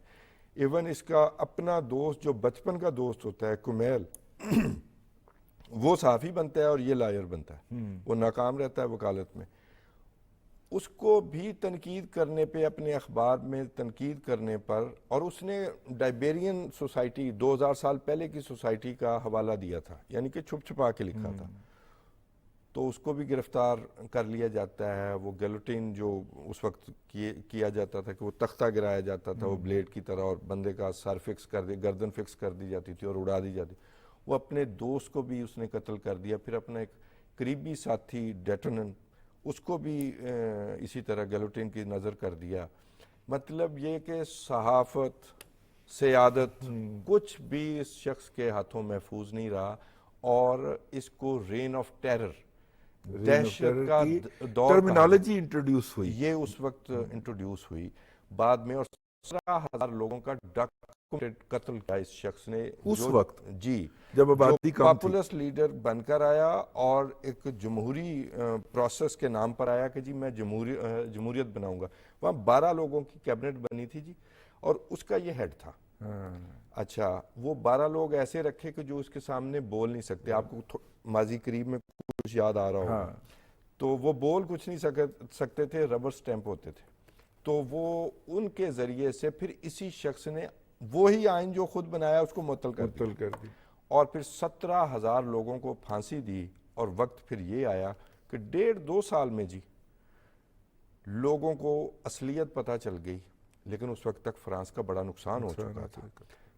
ایون اس کا اپنا دوست جو بچپن کا دوست ہوتا ہے کمیل، وہ صحافی بنتا ہے اور یہ لائر بنتا ہے، وہ ناکام رہتا ہے وکالت میں. اس کو بھی تنقید کرنے پہ، اپنے اخبار میں تنقید کرنے پر، اور اس نے ڈائبیرین سوسائٹی 2000 سال پہلے کی سوسائٹی کا حوالہ دیا تھا، یعنی کہ چھپ چھپا کے لکھا تھا، تو اس کو بھی گرفتار کر لیا جاتا ہے. وہ گیلوٹین جو اس وقت کیا جاتا تھا کہ وہ تختہ گرایا جاتا تھا وہ بلیڈ کی طرح، اور بندے کا سر فکس کر دی، گردن فکس کر دی جاتی تھی اور اڑا دی جاتی. وہ اپنے دوست کو بھی اس نے قتل کر دیا. پھر اپنا ایک قریبی ساتھی ڈیٹونن، اس کو بھی اسی طرح گیلوٹین کی نظر کر دیا. مطلب یہ کہ صحافت، سیادت، کچھ بھی اس شخص کے ہاتھوں محفوظ نہیں رہا، اور اس کو رین آف ٹیرر، دہشت کا دور، ٹرمینالوجی انٹروڈیوس ہوئی، یہ اس وقت انٹروڈیوس ہوئی بعد میں. اور 17,000 لوگوں کا قتل کیا اس شخص نے اس وقت جی، جب آبادی کم تھی. پاپولس لیڈر بن کر آیا اور ایک جمہوری پروسیس کے نام پر آیا کہ جی میں جمہوریت بناؤں گا. وہاں 12 لوگوں کی کیبنٹ بنی تھی جی، اور اس کا یہ ہیڈ تھا. اچھا وہ 12 لوگ ایسے رکھے کہ جو اس کے سامنے بول نہیں سکتے. آپ کو ماضی قریب میں کچھ یاد آ رہا ہوگا, تو وہ بول کچھ نہیں سکتے تھے, ربر سٹیمپ ہوتے تھے. تو وہ ان کے ذریعے سے پھر اسی شخص نے وہی آئین جو خود بنایا اس کو معطل کر دی, اور پھر 17,000 لوگوں کو پھانسی دی. اور وقت پھر یہ آیا کہ 1.5-2 سال میں جی لوگوں کو اصلیت پتہ چل گئی. لیکن اس وقت تک فرانس کا بڑا نقصان ہو چکا تھا.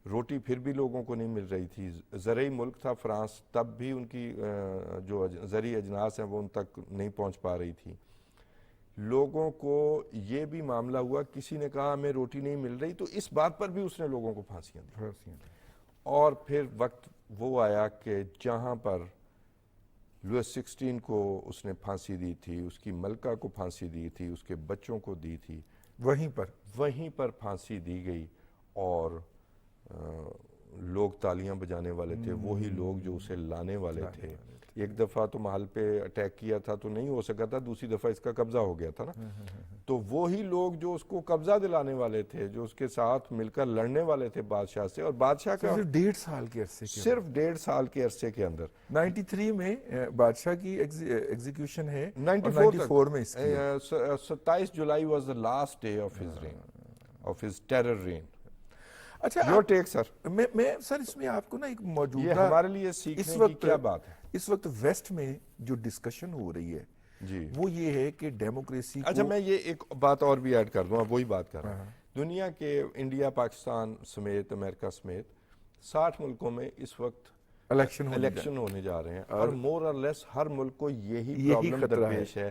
روٹی پھر بھی لوگوں کو نہیں مل رہی تھی. زرعی ملک تھا فرانس, تب بھی ان کی جو زرعی اجناس ہیں وہ ان تک نہیں پہنچ پا رہی تھی. لوگوں کو یہ بھی معاملہ ہوا, کسی نے کہا ہمیں روٹی نہیں مل رہی, تو اس بات پر بھی اس نے لوگوں کو پھانسیاں دی. اور پھر وقت وہ آیا کہ جہاں پر لوئس 16 کو اس نے پھانسی دی تھی, اس کی ملکہ کو پھانسی دی تھی, اس کے بچوں کو دی تھی, وہیں پر پھانسی دی گئی. اور لوگ تالیاں بجانے والے تھے, وہی لوگ جو اسے لانے والے تھے. ایک دفعہ تو محل پہ اٹیک کیا تھا تو نہیں ہو سکا تھا, دوسری دفعہ اس کا قبضہ ہو گیا تھا نا. تو وہی لوگ جو اس کو قبضہ دلانے والے تھے, جو اس کے ساتھ مل کر لڑنے والے تھے بادشاہ سے, اور بادشاہ کا صرف 1.5 سال کے عرصے صرف 1.5 سال کے عرصے کے اندر 93 میں بادشاہ کی ایگزیکیوشن ہے, 94 میں اس کی 27 July was the last day of his reign, of his terror reign. اچھا یور ٹیک سر. میں سر اس میں آپ کو نا ایک موجودہ, یہ ہمارے لیے سیکھنے کی کیا بات ہے. اس وقت ویسٹ میں جو ڈسکشن ہو رہی ہے جی وہ یہ ہے کہ ڈیموکریسی. اچھا میں یہ ایک بات اور بھی ایڈ کر دوں, اب وہی بات کر رہا ہوں. دنیا کے انڈیا, پاکستان سمیت, امریکہ سمیت 60 ملکوں میں اس وقت الیکشن ہونے جا رہے ہیں, اور مور اور لیس ہر ملک کو یہی پرابلم درپیش ہے.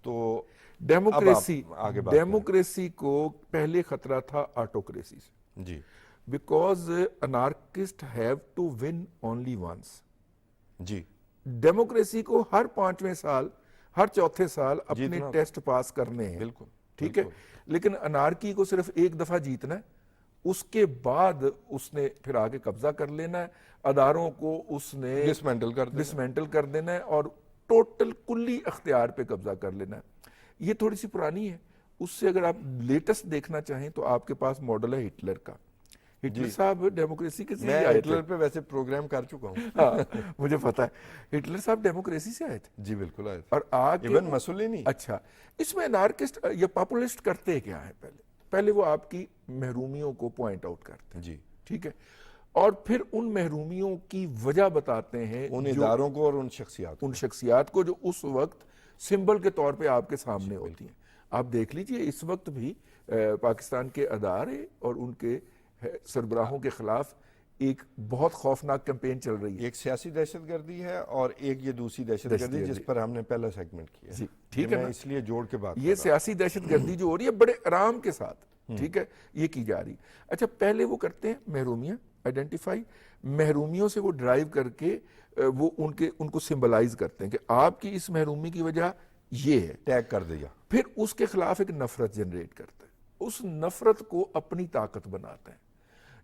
تو ڈیموکریسی کو پہلے خطرہ تھا آٹوکریسی سے, جی, because anarchist have to win only once. جی, ڈیموکریسی کو ہر 5ویں سال, ہر 4تھے سال اپنے ٹیسٹ پاس کرنے ہیں. بالکل ٹھیک ہے, لیکن انارکی کو صرف ایک دفعہ جیتنا ہے, اس کے بعد اس نے پھر آگے قبضہ کر لینا ہے, اداروں کو اس نے ڈسمینٹل کر دینا ہے, اور ٹوٹل کلی اختیار پہ قبضہ کر لینا ہے. یہ تھوڑی سی پرانی ہے. اس سے اگر آپ لیٹسٹ دیکھنا چاہیں تو آپ کے پاس ماڈل ہے ہٹلر کا. ہٹلر صاحب ڈیموکریسی کے میں ہٹلر پہ ویسے پروگرام کر چکا ہوں. ہاں مجھے پتا ہے, ہٹلر صاحب ڈیموکریسی سے آئے تھے. جی بالکل آئے تھے, اور آگے ایون مسولینی. اچھا, اس میں انارکسٹ یا پاپولسٹ کرتے کیا ہے, پہلے وہ آپ کی محرومیوں کو پوائنٹ آؤٹ کرتے ہیں. جی ٹھیک ہے, اور پھر ان محرومیوں کی وجہ بتاتے ہیں, ان اداروں کو اور ان شخصیات کو جو اس وقت سمبل کے طور پہ آپ کے سامنے ہوتی ہیں. آپ دیکھ لیجئے اس وقت بھی پاکستان کے ادارے اور ان کے سربراہوں کے خلاف ایک بہت خوفناک کیمپین چل رہی ہے. ایک سیاسی دہشت گردی ہے اور ایک یہ دوسری دہشت گردی جس پر ہم نے پہلا سیگمنٹ کیا. جی ٹھیک ہے, میں اس لیے جوڑ کے بات, یہ سیاسی دہشت گردی جو ہو رہی ہے بڑے آرام کے ساتھ, ٹھیک ہے, یہ کی جا رہی. اچھا پہلے وہ کرتے ہیں محرومیاں آئیڈینٹیفائی, محرومیوں سے وہ ڈرائیو کر کے وہ ان کو سمبلائز کرتے ہیں کہ آپ کی اس محرومی کی وجہ یہ ہے, ٹیگ کر دیا. پھر اس کے خلاف ایک نفرت جنریٹ کرتے ہیں, اس نفرت کو اپنی طاقت بناتے ہیں.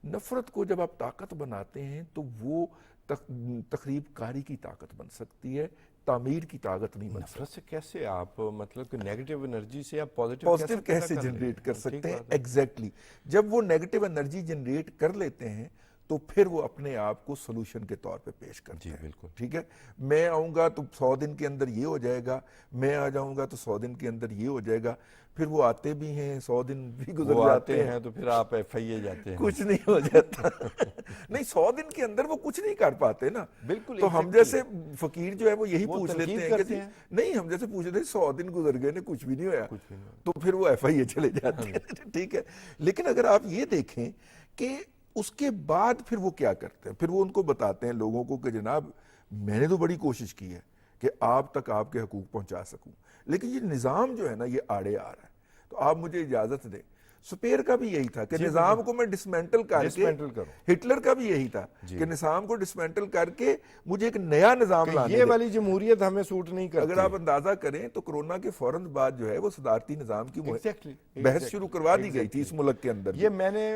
نفرت کو جب آپ طاقت بناتے ہیں تو وہ تخریب کاری کی طاقت بن سکتی ہے, تعمیر کی طاقت نہیں بن سکتی. نفرت سے کیسے آپ مطلب کہ نیگیٹو انرجی سے آپ پازیٹیو کیسے جنریٹ کر سکتے ہیں؟ ایگزیکٹلی, جب وہ نیگیٹو انرجی جنریٹ کر لیتے ہیں تو پھر وہ اپنے آپ کو سلوشن کے طور پہ پیش کرتے ہیں. بالکل ٹھیک ہے, میں آؤں گا تو 100 دن کے اندر یہ ہو جائے گا, میں آ جاؤں گا تو 100 دن کے اندر یہ ہو جائے گا. پھر وہ آتے بھی ہیں, 100 دن بھی گزر جاتے ہیں تو پھر آپ ایف آئی اے جاتے ہیں, کچھ نہیں ہو جاتا. نہیں 100 دن کے اندر وہ کچھ نہیں کر پاتے نا. بالکل. تو ہم جیسے فقیر جو ہے وہ یہی پوچھ لیتے ہیں کہ نہیں, ہم جیسے پوچھ لیتے ہیں 100 دن گزر گئے نے کچھ بھی نہیں ہوا, تو پھر وہ ایف آئی اے چلے جاتے ہیں. ٹھیک ہے, لیکن اگر آپ یہ دیکھیں کہ اس کے بعد پھر وہ کیا کرتے ہیں, پھر وہ ان کو بتاتے ہیں لوگوں کو کہ جناب میں نے تو بڑی کوشش کی ہے کہ آپ تک آپ کے حقوق پہنچا سکوں, لیکن یہ نظام جو ہے نا یہ آڑے آ رہا ہے, تو آپ مجھے اجازت دیں. سپیر کا بھی یہی تھا کہ نظام کو میں ڈسمینٹل کر کے, ہٹلر کا بھی یہی تھا کہ نظام کو ڈسمینٹل کر کے مجھے ایک نیا نظام لانے یہ والی جمہوریت ہمیں سوٹ نہیں کرتی. اگر آپ اندازہ کریں تو کرونا کے فوراً بعد جو ہے وہ صدارتی نظام کی بحث شروع کروا دی گئی تھی اس ملک کے اندر. یہ میں نے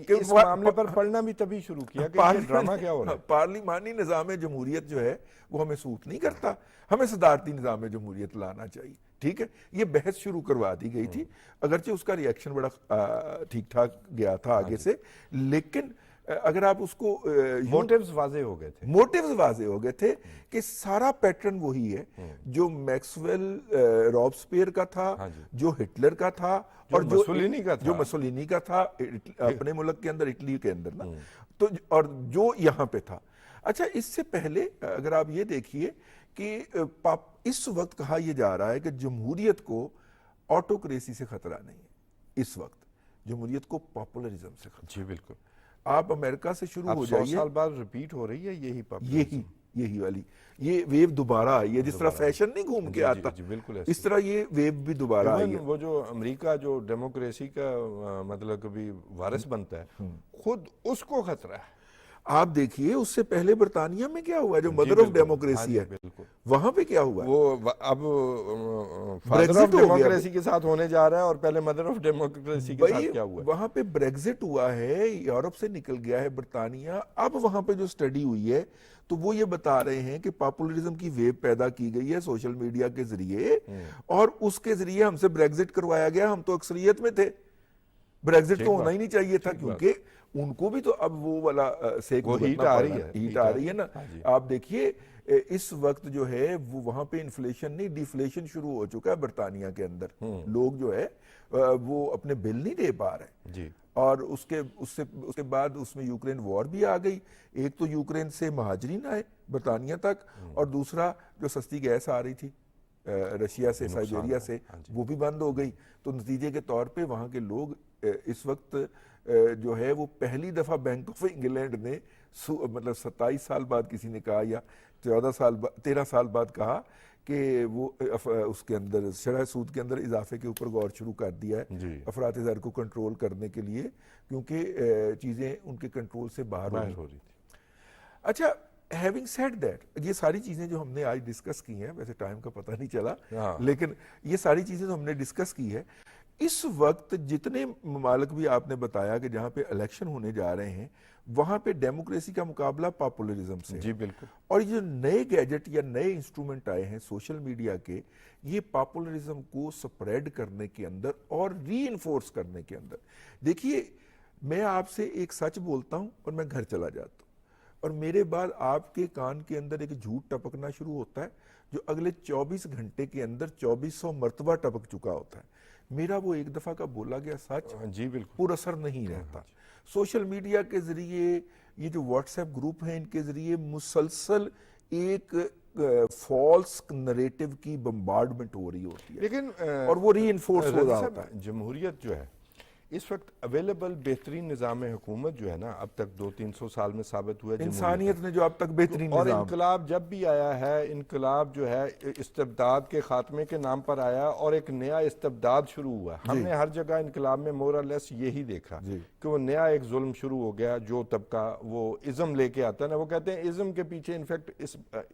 اس معاملے پر پڑھنا بھی تبھی شروع کیا کہ یہ ڈرامہ کیا ہو رہا ہے. پارلیمانی نظام جمہوریت جو ہے وہ ہمیں سوٹ نہیں کرتا, ہمیں صدارتی نظام جمہوریت لانا چاہیے. ٹھیک ہے، یہ بحث شروع کروا دی گئی تھی، اگرچہ اس کا ریئیکشن بڑا ٹھیک ٹھاک گیا تھا آگے سے، لیکن اگر آپ اس کو موٹیوز واضح ہو گئے تھے، موٹیوز واضح ہو گئے تھے کہ سارا پیٹرن وہی ہے جو میکسویل رابسپیئر کا تھا، جو ہٹلر کا تھا، اور جو مسولینی کا تھا اپنے ملک کے اندر، اٹلی کے اندر نا، تو اور جو یہاں پہ تھا۔ اچھا، اس سے پہلے اگر آپ یہ دیکھیے کہ اس وقت کہا یہ جا رہا ہے کہ جمہوریت کو آٹوکریسی سے خطرہ نہیں ہے، اس وقت جمہوریت کو پاپولرزم سے خطرہ۔ جی بالکل، آپ امریکہ سے شروع ہو جائیے، 100 سال بعد ریپیٹ ہو رہی ہے یہی والی یہ ویو دوبارہ آئی ہے، جس طرح فیشن نہیں گھوم کے آتا، اس طرح یہ ویو بھی دوبارہ آئی ہے۔ وہ جو امریکہ جو ڈیموکریسی کا مطلب کبھی وارث بنتا ہے، خود اس کو خطرہ ہے۔ آپ دیکھیے اس سے پہلے برطانیہ میں کیا ہوا، جو مدر آف ڈیموکریسی ہے، وہاں پہ کیا ہوا، وہ اب فادر آف ڈیموکریسی کے ساتھ ہونے جا رہا ہے، اور پہلے مدر آف ڈیموکریسی کے ساتھ کیا ہوا ہے؟ وہاں پہ بریگزٹ ہوا ہے، یورپ سے نکل گیا ہے برطانیہ۔ اب وہاں پہ جو سٹڈی ہوئی ہے تو وہ یہ بتا رہے ہیں کہ پاپولرزم کی ویو پیدا کی گئی ہے سوشل میڈیا کے ذریعے، اور اس کے ذریعے ہم سے بریگزٹ کروایا گیا۔ ہم تو اکثریت میں تھے، بریگزٹ تو ہونا ہی نہیں چاہیے تھا، کیونکہ ان کو بھی تو اب وہ والا سیک ہیٹ آ رہی ہے نا۔ آپ دیکھیے اس وقت جو ہے وہ وہاں پہ انفلیشن نہیں، ڈیفلیشن شروع ہو چکا ہے برطانیہ کے اندر۔ لوگ جو ہے وہ اپنے بل نہیں دے پا رہے جی، اور اس کے بعد اس میں یوکرین وار بھی آ گئی۔ ایک تو یوکرین سے مہاجرین آئے برطانیہ تک، اور دوسرا جو سستی گیس آ رہی تھی رشیا سے، سائبیریا سے، وہ بھی بند ہو گئی۔ تو نتیجے کے طور پہ وہاں کے لوگ اس وقت جو ہے وہ پہلی دفعہ بینک آف انگلینڈ نے مطلب 27 سال بعد کسی نے کہا، یا 13 سال بعد کہا کہ وہ اس کے اندر شرح سود کے اندر اضافے کے اوپر غور شروع کر دیا ہے افراط زر کو کنٹرول کرنے کے لیے، کیونکہ چیزیں ان کے کنٹرول سے باہر ہو رہی تھی۔ اچھا، ہیونگ سیڈ دیٹ، یہ ساری چیزیں جو ہم نے آج ڈسکس کی ہیں، ویسے ٹائم کا پتہ نہیں چلا، لیکن یہ ساری چیزیں جو ہم نے ڈسکس کی ہے، اس وقت جتنے ممالک بھی آپ نے بتایا کہ جہاں پہ الیکشن ہونے جا رہے ہیں، وہاں پہ ڈیموکریسی کا مقابلہ پاپولرزم سے۔ جی بالکل، اور یہ نئے گیجٹ یا نئے انسٹرومنٹ آئے ہیں سوشل میڈیا کے، یہ پاپولرزم کو سپریڈ کرنے کے اندر اور ری انفورس کرنے کے اندر۔ دیکھیے، میں آپ سے ایک سچ بولتا ہوں اور میں گھر چلا جاتا ہوں، اور میرے بعد آپ کے کان کے اندر ایک جھوٹ ٹپکنا شروع ہوتا ہے جو اگلے 24 گھنٹے کے اندر 2400 مرتبہ ٹپک چکا ہوتا ہے۔ میرا وہ ایک دفعہ کا بولا گیا سچ جی بالکل پر اثر نہیں رہتا۔ سوشل میڈیا کے ذریعے، یہ جو واٹس ایپ گروپ ہیں، ان کے ذریعے مسلسل ایک فالس نریٹو کی بمبارڈمنٹ ہو رہی ہوتی ہے، لیکن اور وہ ری انفورس ہو رہا ہوتا ہے۔ جمہوریت جو ہے اس وقت اویلیبل بہترین نظام حکومت جو ہے نا، اب تک 200-300 سال میں ثابت ہوا ہے انسانیت نے جو اب تک بہترین اور نظام، انقلاب جب بھی آیا ہے، انقلاب جو ہے استبداد کے خاتمے کے نام پر آیا، اور ایک نیا استبداد شروع ہوا۔ ہم نے ہر جگہ انقلاب میں مور اور لیس یہی دیکھا کہ وہ نیا ایک ظلم شروع ہو گیا، جو طبقہ وہ ازم لے کے آتا ہے نا، وہ کہتے ہیں ازم کے پیچھے انفیکٹ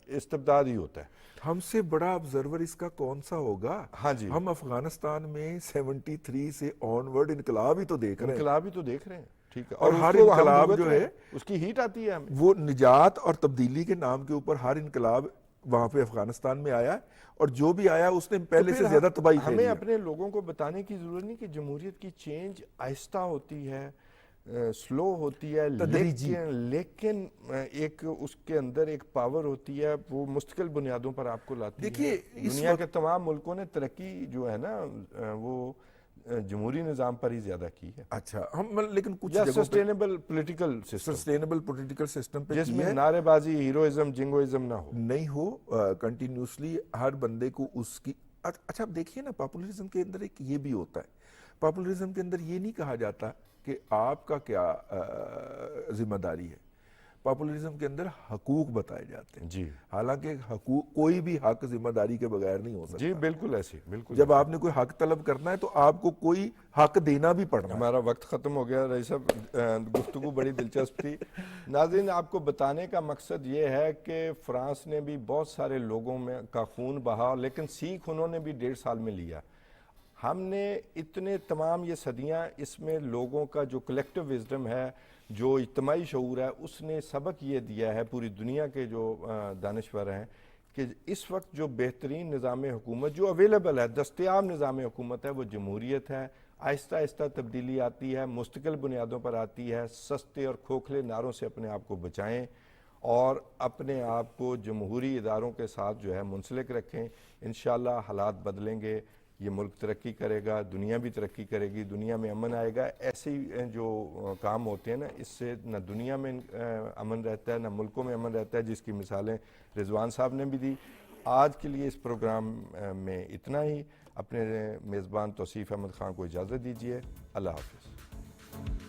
استبداد ہی ہوتا ہے۔ ہم سے بڑا آبزرور اس کا کون سا ہوگا؟ ہاں جی، ہم افغانستان میں 73 سے آن ورڈ انقلاب ہی تو دیکھ رہے ہیں، انقلاب ہی تو دیکھ رہے ہیں، ٹھیک ہے، اور ہر انقلاب جو ہے اس کی ہیٹ آتی ہے ہمیں۔ وہ نجات اور تبدیلی کے نام کے اوپر ہر انقلاب وہاں پہ افغانستان میں آیا ہے، اور جو بھی آیا اس نے پہلے سے زیادہ تباہی پھیلی ہے۔ ہمیں اپنے لوگوں کو بتانے کی ضرورت نہیں کہ جمہوریت کی چینج آہستہ ہوتی ہے، سلو ہوتی ہے، لیکن ایک اس کے اندر ایک پاور ہوتی ہے، وہ مستقل بنیادوں پر آپ کو لاتی ہے۔ دیکھیے، دنیا کے تمام ملکوں نے ترقی جو ہے نا وہ جمہوری نظام پر ہی زیادہ کی ہے۔ اچھا، ہم لیکن کچھ یا جگہوں سسٹینیبل پولیٹیکل سسٹم پہ جس میں نعرے بازی، ہیروئزم، جنگوئزم نہ ہو، نہیں ہو، کنٹینیوسلی ہر بندے کو اس کی۔ اچھا، آپ دیکھیے نا، پاپولرزم کے اندر ایک یہ بھی ہوتا ہے، پاپولرزم کے اندر یہ نہیں کہا جاتا کہ آپ کا کیا ذمہ داری ہے، پاپولرزم کے اندر حقوق بتائے جاتے ہیں۔ جی، حالانکہ حقوق، کوئی بھی حق ذمہ داری کے بغیر نہیں ہو سکتا۔ جی بالکل ایسی، بالکل۔ جب آپ نے کوئی حق طلب کرنا ہے تو آپ کو کوئی حق دینا بھی پڑنا ہے۔ ہمارا وقت ختم ہو گیا رئیس صاحب، گفتگو بڑی دلچسپ تھی۔ ناظرین، آپ کو بتانے کا مقصد یہ ہے کہ فرانس نے بھی بہت سارے لوگوں میں کا خون بہا، لیکن سیکھ انہوں نے بھی 1.5 سال میں لیا۔ ہم نے اتنے تمام یہ صدیاں، اس میں لوگوں کا جو کلیکٹیو وزڈم ہے، جو اجتماعی شعور ہے اس نے سبق یہ دیا ہے پوری دنیا کے جو دانشور ہیں کہ اس وقت جو بہترین نظام حکومت جو اویلیبل ہے، دستیاب نظام حکومت ہے، وہ جمہوریت ہے۔ آہستہ آہستہ تبدیلی آتی ہے، مستقل بنیادوں پر آتی ہے۔ سستے اور کھوکھلے نعروں سے اپنے آپ کو بچائیں اور اپنے آپ کو جمہوری اداروں کے ساتھ جو ہے منسلک رکھیں۔ انشاءاللہ حالات بدلیں گے، یہ ملک ترقی کرے گا، دنیا بھی ترقی کرے گی، دنیا میں امن آئے گا۔ ایسے جو کام ہوتے ہیں نا، اس سے نہ دنیا میں امن رہتا ہے، نہ ملکوں میں امن رہتا ہے، جس کی مثالیں رضوان صاحب نے بھی دی۔ آج کے لیے اس پروگرام میں اتنا ہی۔ اپنے میزبان توصیف احمد خان کو اجازت دیجیے۔ اللہ حافظ۔